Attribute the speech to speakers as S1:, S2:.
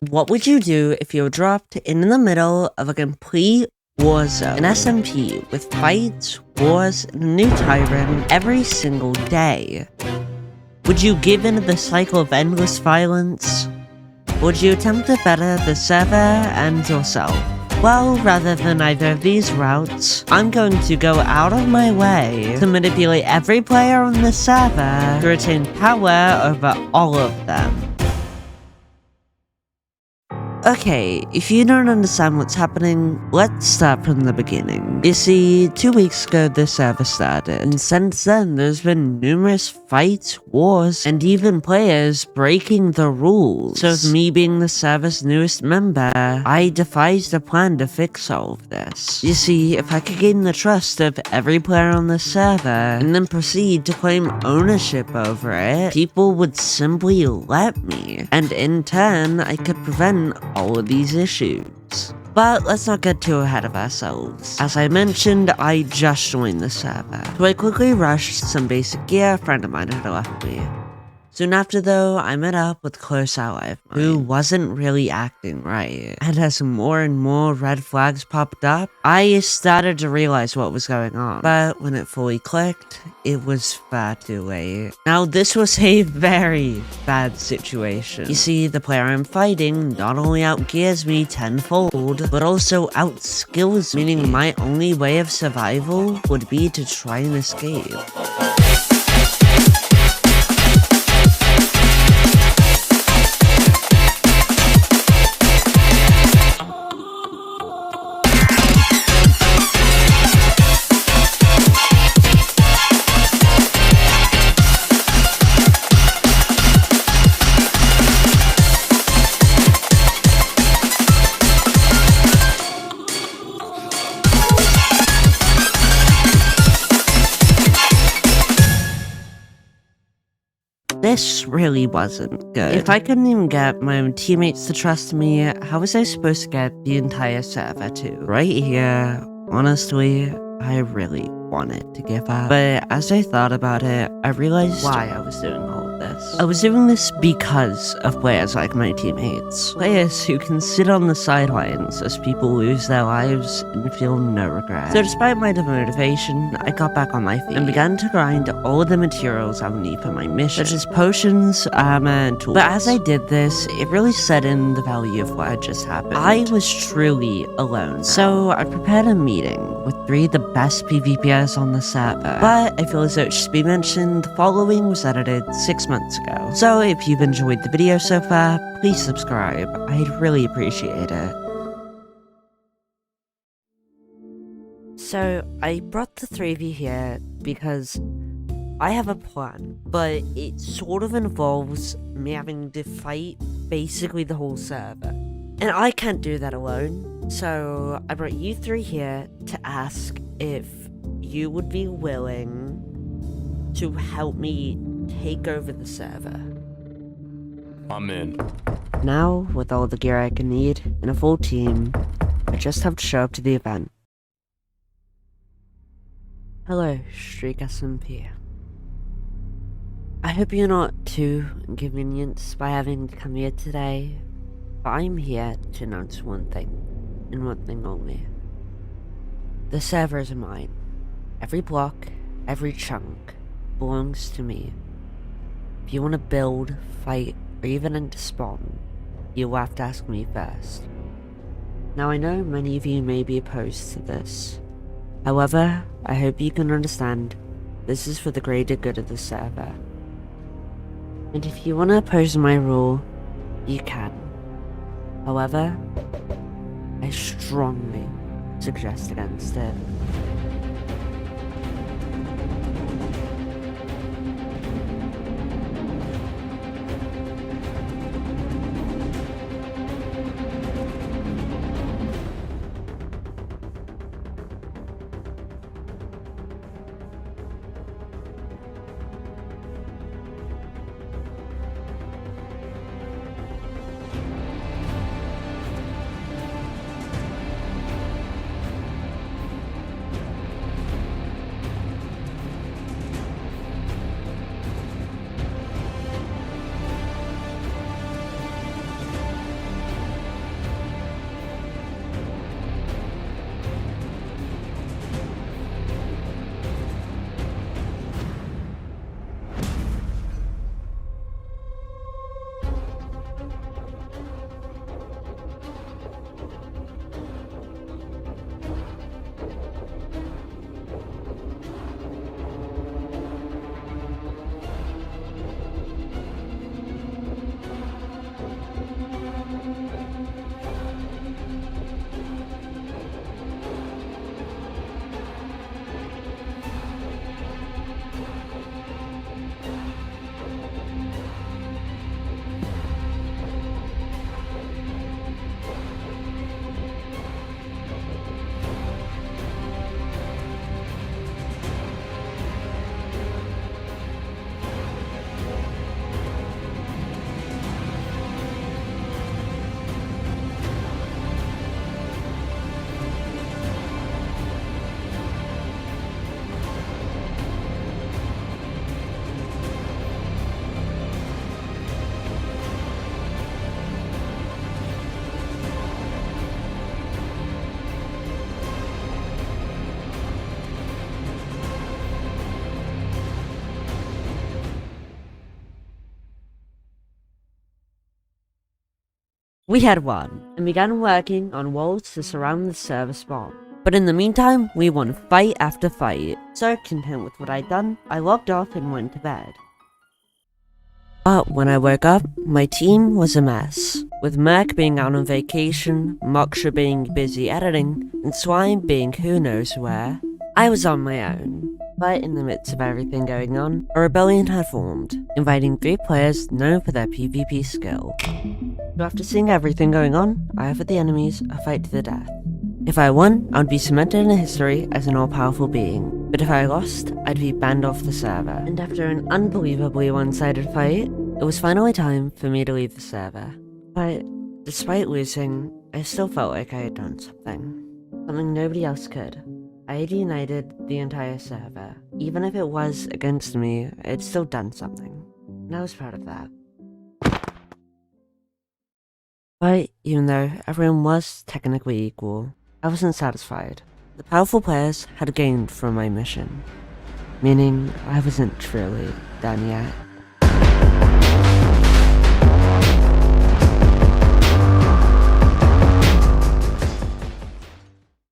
S1: What would you do if you were dropped in the middle of a complete war zone? An SMP with fights, wars, and a new tyrant every single day. Would you give in to the cycle of endless violence? Would you attempt to better the server and yourself? Well, rather than either of these routes, I'm going to go out of my way to manipulate every player on the server to retain power over all of them. Okay, if you don't understand what's happening, let's start from the beginning. You see, 2 weeks ago the server started, and since then there's been numerous fights, wars, and even players breaking the rules. So with me being the server's newest member, I devised a plan to fix all of this. You see, if I could gain the trust of every player on the server, and then proceed to claim ownership over it, people would simply let me, and in turn, I could prevent all of these issues. But let's not get too ahead of ourselves. As I mentioned, I just joined the server, so I quickly rushed some basic gear a friend of mine had left me. Soon after though, I met up with a close ally of mine, who wasn't really acting right. And as more and more red flags popped up, I started to realize what was going on. But when it fully clicked, it was far too late. Now this was a very bad situation. You see, the player I'm fighting not only outgears me tenfold, but also outskills me, meaning my only way of survival would be to try and escape. This really wasn't good. If I couldn't even get my own teammates to trust me, how was I supposed to get the entire server to? Right here, honestly, I really wanted to give up. But as I thought about it, I realized why I was doing all of this. I was doing this because of players like my teammates. Players who can sit on the sidelines as people lose their lives and feel no regret. So despite my demotivation, I got back on my feet and began to grind all of the materials I would need for my mission, such as potions, armor, and tools. But as I did this, it really set in the value of what had just happened. I was truly alone. So I prepared a meeting with 3 of the best PvPers on the server. But I feel as though it should be mentioned, the following was edited 6 months ago. So if you've enjoyed the video so far, please subscribe. I'd really appreciate it. So I brought the 3 of you here because I have a plan, but it sort of involves me having to fight basically the whole server. And I can't do that alone, so I brought you 3 here to ask if you would be willing to help me take over the server.
S2: I'm in.
S1: Now, with all the gear I can need and a full team, I just have to show up to the event. Hello, STREAK SMP. I hope you're not too inconvenienced by having to come here today, but I'm here to announce one thing, and one thing only. The server is mine. Every block, every chunk, belongs to me. If you want to build, fight, or even enter spawn, you'll have to ask me first. Now I know many of you may be opposed to this. However, I hope you can understand this is for the greater good of the server. And if you want to oppose my rule, you can. However, I strongly suggest against it. We had won, and began working on walls to surround the server spawn. But in the meantime, we won fight after fight, so content with what I'd done, I logged off and went to bed. But when I woke up, my team was a mess, with Merc being out on vacation, Moksha being busy editing, and Swine being who knows where. I was on my own, but in the midst of everything going on, a rebellion had formed, inviting 3 players known for their PvP skill. So after seeing everything going on, I offered the enemies a fight to the death. If I won, I would be cemented in history as an all-powerful being, but if I lost, I'd be banned off the server. And after an unbelievably one-sided fight, it was finally time for me to leave the server. But despite losing, I still felt like I had done something nobody else could. I had united the entire server. Even if it was against me, I had still done something, and I was proud of that. But even though everyone was technically equal, I wasn't satisfied. The powerful players had gained from my mission, meaning I wasn't truly done yet.